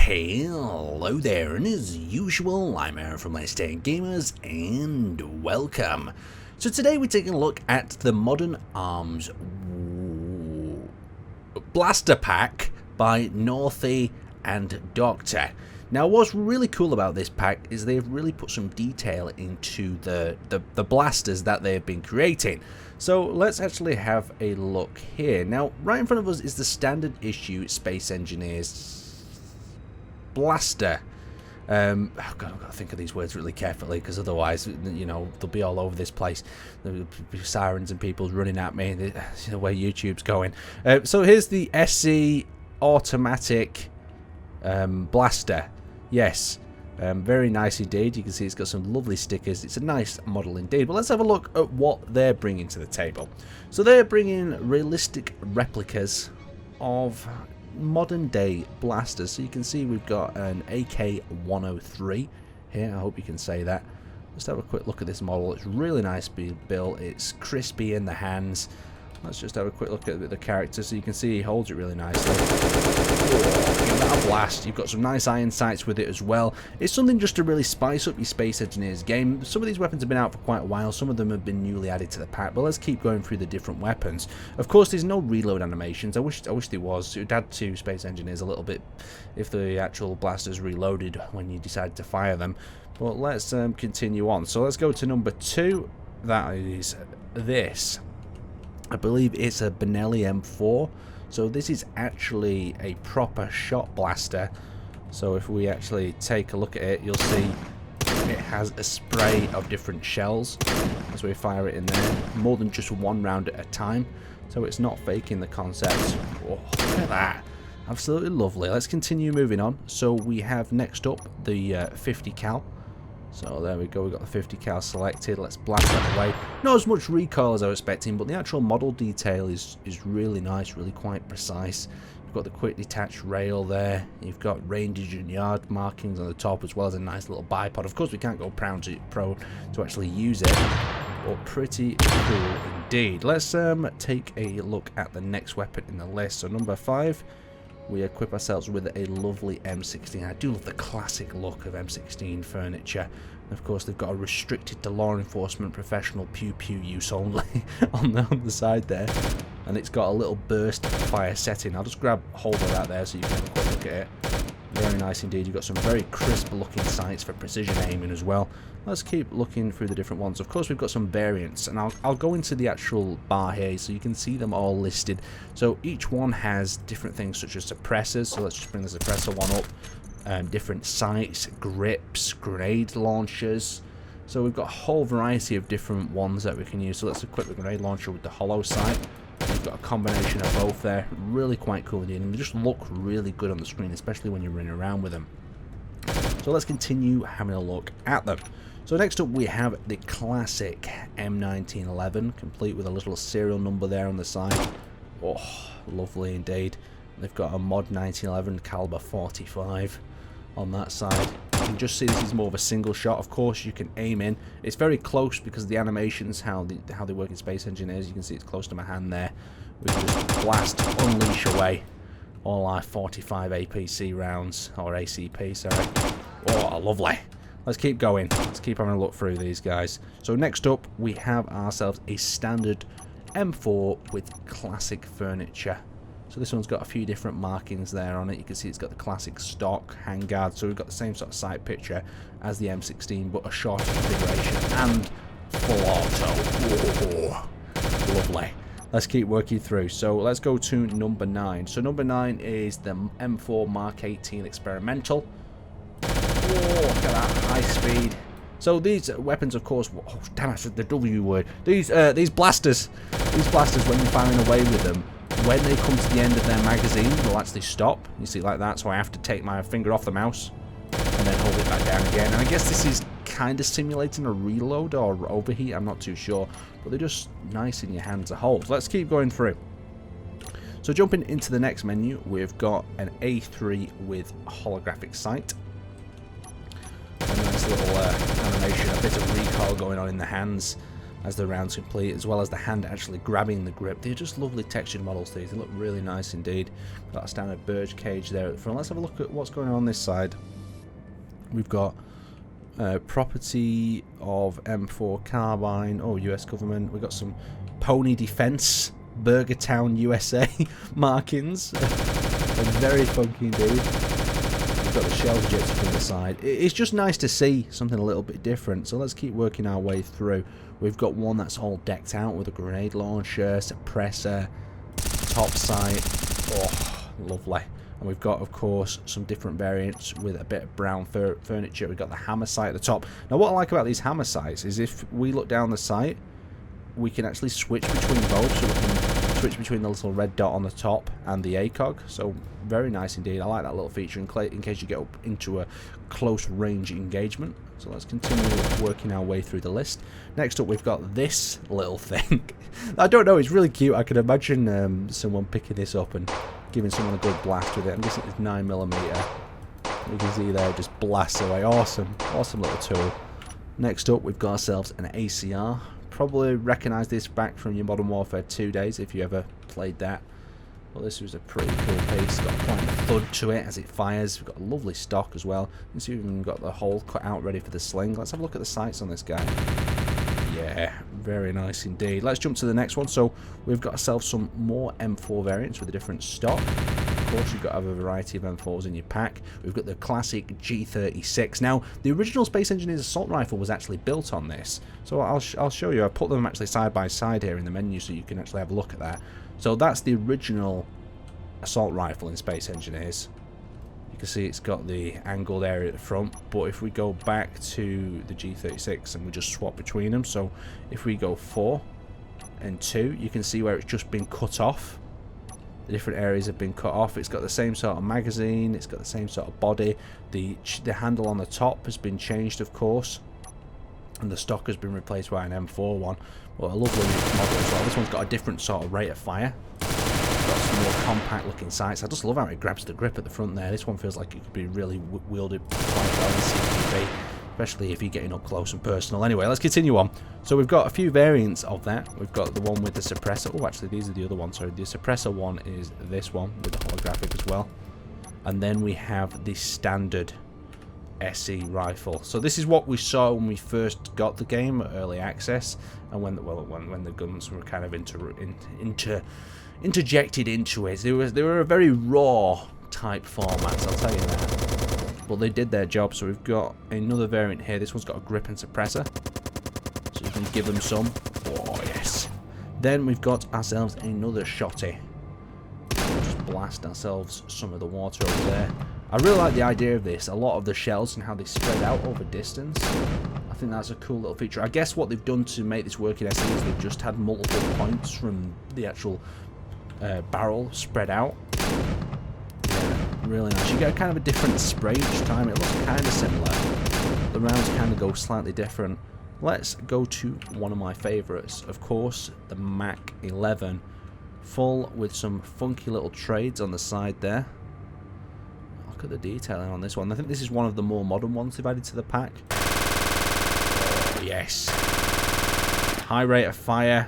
Hello there, and as usual, I'm Aaron from Laststandgamers, and welcome. So today we're taking a look at the Modern Arms Blaster Pack by Northy and Doctor. Now, what's really cool about this pack is they've really put some detail into the blasters that they've been creating. So let's actually have a look here. Now, right in front of us is the standard issue Space Engineers blaster. Oh God, I've got to think of these words really carefully, because otherwise, you know, they'll be all over this place. There'll be sirens and people running at me, the way YouTube's going. So here's the SC automatic blaster. Yes, very nice indeed. You can see it's got some lovely stickers. It's a nice model indeed. But let's have a look at what they're bringing to the table. So they're bringing realistic replicas of modern day blasters. So you can see we've got an AK-103 here. I hope you can say that. Let's have a quick look at this model. It's really nice built. It's crispy in the hands. Let's just have a quick look at the character so you can see he holds it really nicely. Oh, give that a blast. You've got some nice iron sights with it as well. It's something just to really spice up your Space Engineers game. Some of these weapons have been out for quite a while. Some of them have been newly added to the pack, but let's keep going through the different weapons. Of course, there's no reload animations. I wish there was. It would add to Space Engineers a little bit if the actual blasters reloaded when you decide to fire them. But let's continue on. So let's go to number 2. That is this. I believe it's a Benelli M4, so this is actually a proper shot blaster. So if we actually take a look at it, you'll see it has a spray of different shells as we fire it in there, more than just one round at a time, so it's not faking the concept. Oh, look at that, absolutely lovely. Let's continue moving on. So we have next up the 50 cal. So there we go, we've got the 50 cal selected. Let's blast that away. Not as much recoil as I was expecting, but the actual model detail is really nice, really quite precise. You've got the quick detached rail there. You've got range and yard markings on the top, as well as a nice little bipod. Of course, we can't go pro to actually use it, but pretty cool indeed. Let's take a look at the next weapon in the list. So number 5. We equip ourselves with a lovely M16. I do love the classic look of M16 furniture. And of course, they've got a restricted to law enforcement professional pew-pew use only on the side there. And it's got a little burst fire setting. I'll just grab hold of that there so you can have a quick look at it. Very nice indeed. You've got some very crisp looking sights for precision aiming as well. Let's keep looking through the different ones. Of course, we've got some variants, and I'll go into the actual bar here so you can see them all listed. So each one has different things such as suppressors. So let's just bring the suppressor one up. Different sights, grips, grenade launchers. So we've got a whole variety of different ones that we can use. So let's equip the grenade launcher with the hollow sight. You've got a combination of both there. Really quite cool indeed, and they just look really good on the screen, especially when you're running around with them. So let's continue having a look at them. So next up we have the classic M1911, complete with a little serial number there on the side. Oh, lovely indeed. They've got a mod 1911 caliber 45 on that side. You can just see this is more of a single shot. Of course, you can aim in. It's very close because of the animations, how they work in Space Engineers. You can see it's close to my hand there. We can just blast, unleash away all our 45 APC rounds, or ACP, sorry. Oh, lovely. Let's keep going. Let's keep having a look through these guys. So next up, we have ourselves a standard M4 with classic furniture. So this one's got a few different markings there on it. You can see it's got the classic stock handguard. So we've got the same sort of sight picture as the M16, but a shorter configuration and full auto. Oh, lovely. Let's keep working through. So let's go to number 9. So number 9 is the M4 Mark 18 Experimental. Oh, look at that high speed. So these weapons, of course, oh damn, I said the W word. These blasters, when you're firing away with them, when they come to the end of their magazine, they'll actually stop. You see, like that. So I have to take my finger off the mouse and then hold it back down again. And I guess this is kind of simulating a reload or overheat. I'm not too sure, but they're just nice in your hand to hold. So let's keep going through. So jumping into the next menu, we've got an A3 with Holographic Sight. A nice little animation, a bit of recoil going on in the hands. as the rounds complete, as well as the hand actually grabbing the grip. They're just lovely textured models, these. They look really nice indeed. Got a standard bird cage there at the front. Let's have a look at what's going on this side. We've got property of M4 carbine. Oh, US government. We've got some Pony Defense, Burgertown, USA markings. Very funky indeed. We've got the shell jets from the side. It's just nice to see something a little bit different. So let's keep working our way through. We've got one that's all decked out with a grenade launcher, suppressor, top sight. Oh, lovely. And we've got, of course, some different variants with a bit of brown furniture. We've got the hammer sight at the top. Now, what I like about these hammer sights is if we look down the sight, we can actually switch between both. So we can switch between the little red dot on the top and the ACOG. So very nice indeed. I like that little feature in case you get up into a close range engagement. So let's continue working our way through the list. Next up, we've got this little thing. I don't know, it's really cute. I can imagine someone picking this up and giving someone a good blast with it. I'm guessing it's 9mm. You can see there, it just blasts away. Awesome, awesome little tool. Next up, we've got ourselves an ACR. Probably recognise this back from your Modern Warfare 2 days if you ever played that. Well, this was a pretty cool piece. Got quite a thud to it as it fires. We've got a lovely stock as well. You can see we've even got the hole cut out ready for the sling. Let's have a look at the sights on this guy. Yeah, very nice indeed. Let's jump to the next one. So we've got ourselves some more M4 variants with a different stock. Of course, you've got to have a variety of M4s in your pack. We've got the classic G36. Now, the original Space Engineers assault rifle was actually built on this. So I'll show you. I put them actually side by side here in the menu so you can actually have a look at that. So that's the original assault rifle in Space Engineers. You can see it's got the angled area at the front, but if we go back to the G36 and we just swap between them, so if we go 4 and 2, you can see where it's just been cut off. The different areas have been cut off. It's got the same sort of magazine, it's got the same sort of body. The handle on the top has been changed, of course, and the stock has been replaced by an M4 one. Well, a lovely model as well. This one's got a different sort of rate of fire. Got some more compact looking sights. I just love how it grabs the grip at the front there. This one feels like it could be really wielded quite well in CQB, especially if you're getting up close and personal. Anyway, let's continue on. So we've got a few variants of that. We've got the one with the suppressor. Oh, actually, these are the other ones. Sorry, the suppressor one is this one with the holographic as well. And then we have the standard SE rifle. So this is what we saw when we first got the game at early access, and when the guns were kind of interjected into it. They were a very raw type format, I'll tell you that. But they did their job. So we've got another variant here. This one's got a grip and suppressor, so you can give them some. Oh yes. Then we've got ourselves another shotty. We'll just blast ourselves some of the water over there. I really like the idea of this. A lot of the shells and how they spread out over distance. I think that's a cool little feature. I guess what they've done to make this work in SE is they've just had multiple points from the actual barrel spread out. Yeah, really nice. You get kind of a different spray each time. It looks kind of similar. The rounds kind of go slightly different. Let's go to one of my favourites. Of course, the Mach 11. Full with some funky little trades on the side there. Look at the detailing on this one. I think this is one of the more modern ones they've added to the pack. Oh, yes. High rate of fire.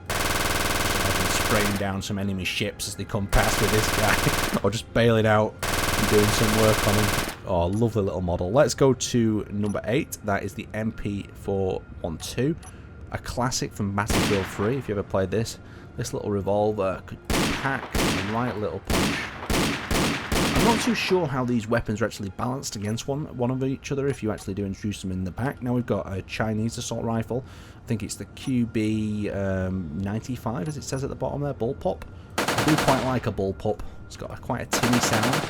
Spraying down some enemy ships as they come past with this guy. Or just bailing out and doing some work on them. Oh, lovely little model. Let's go to number 8. That is the MP412. A classic from Battlefield 3, if you ever played this. This little revolver could pack the right little punch. I'm not too sure how these weapons are actually balanced against one of each other if you actually do introduce them in the pack. Now we've got a Chinese assault rifle. I think it's the QB95, as it says at the bottom there, Bullpup. I do quite like a Bullpup. It's got quite a tinny sound.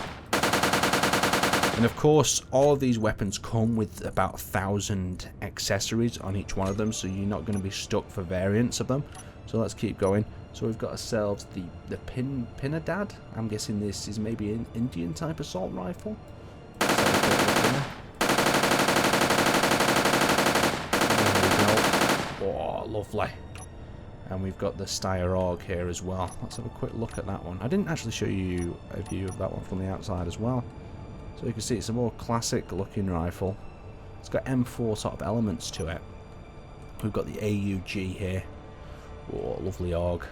And of course, all of these weapons come with about 1,000 accessories on each one of them, so you're not going to be stuck for variants of them. So let's keep going. So we've got ourselves the Pinadad. I'm guessing this is maybe an Indian type assault rifle. There we go. Oh, lovely. And we've got the Steyr here as well. Let's have a quick look at that one. I didn't actually show you a view of that one from the outside as well. So you can see it's a more classic looking rifle. It's got M4 sort of elements to it. We've got the AUG here. Oh, lovely AUG.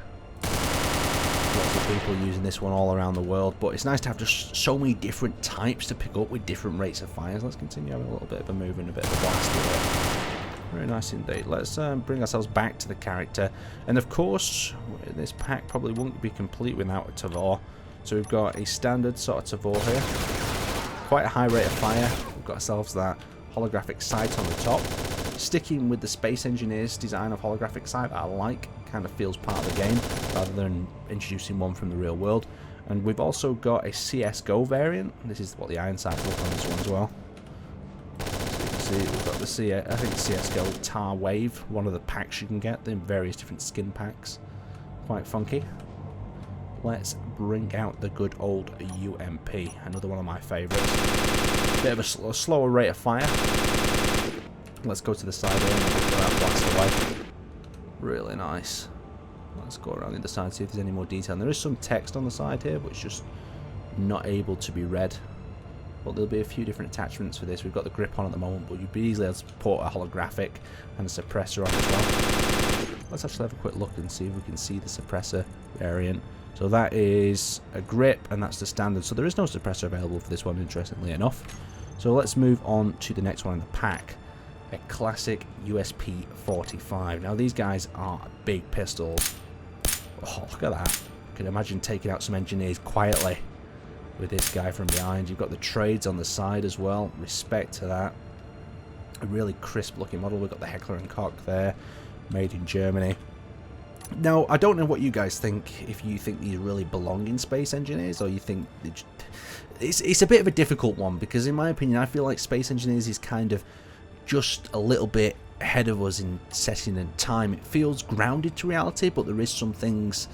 Lots of people using this one all around the world, but it's nice to have just so many different types to pick up with different rates of fires. Let's continue having a little bit of a move and a bit of a blast here. Very nice indeed. Let's bring ourselves back to the character, and of course this pack probably won't be complete without a Tavor. So we've got a standard sort of Tavor here, quite a high rate of fire. We've got ourselves that holographic sight on the top, sticking with the Space Engineers design of holographic sight that I like. Kind of feels part of the game rather than introducing one from the real world. And we've also got a CSGO variant. This is what the iron sights look on this one as well. So you can see we've got the I think CSGO Tar Wave, one of the packs you can get in various different skin packs. Quite funky. Let's bring out the good old UMP, another one of my favourites. Bit of a slower rate of fire. Let's go to the side here and get that blast away. Really nice. Let's go around the other side, see if there's any more detail. And there is some text on the side here, but it's just not able to be read. But there'll be a few different attachments for this. We've got the grip on at the moment, but you'd be easily able to put a holographic and a suppressor on as well. Let's actually have a quick look and see if we can see the suppressor variant. So that is a grip, and that's the standard. So there is no suppressor available for this one, interestingly enough. So let's move on to the next one in the pack. A classic USP 45. Now these guys are big pistols. Oh, look at that. I can imagine taking out some engineers quietly with this guy from behind. You've got the trades on the side as well. Respect to that. A really crisp looking model. We've got the Heckler & Koch there, made in Germany. Now, I don't know what you guys think, if you think these really belong in Space Engineers, or you think it's a bit of a difficult one, because in my opinion I feel like Space Engineers is kind of just a little bit ahead of us in setting and time. It feels grounded to reality, but there is some things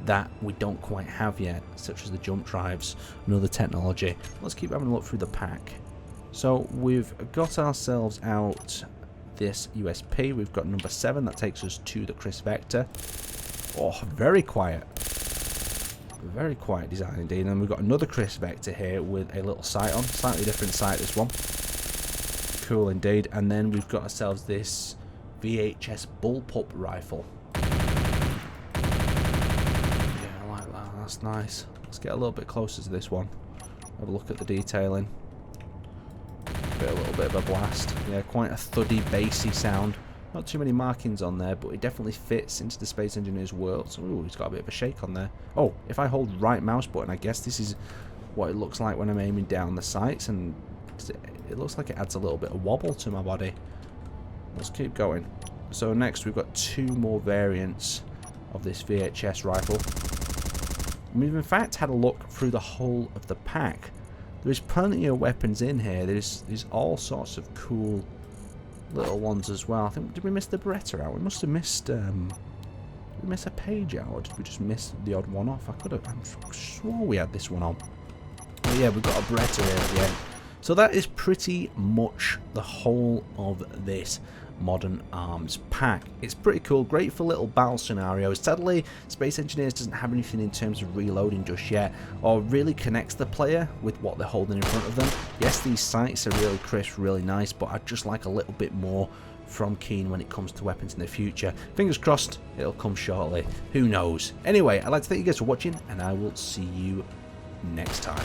that we don't quite have yet, such as the jump drives and other technology. Let's keep having a look through the pack. So we've got ourselves out this USP. We've got number 7, that takes us to the Kriss Vector. Oh, very quiet. Very quiet design indeed. And we've got another Kriss Vector here with a little sight on. Slightly different sight, this one. Cool indeed. And then we've got ourselves this Vhs Bullpup Rifle. Yeah, I like that. That's nice. Let's get a little bit closer to this one. Have a look at the detailing. A little bit of a blast. Yeah, quite a thuddy, bassy sound. Not too many markings on there, but it definitely fits into the Space Engineers world. So, ooh, it's got a bit of a shake on there. Oh, if I hold right mouse button, I guess this is what it looks like when I'm aiming down the sights, and it looks like it adds a little bit of wobble to my body. Let's keep going. So next we've got 2 more variants of this Vhs rifle. We've in fact had a look through the whole of the pack. There's plenty of weapons in here. There's all sorts of cool little ones as well. I think, did we miss the Beretta out? We must have missed did we miss a page out, or did we just miss the odd one off? I'm sure we had this one on. But yeah, we've got a Beretta here at the end. So that is pretty much the whole of this Modern Arms pack. It's pretty cool, great for little battle scenarios. Sadly, Space Engineers doesn't have anything in terms of reloading just yet, or really connects the player with what they're holding in front of them. Yes, these sights are really crisp, really nice, but I'd just like a little bit more from Keen when it comes to weapons in the future. Fingers crossed, it'll come shortly. Who knows? Anyway, I'd like to thank you guys for watching, and I will see you next time.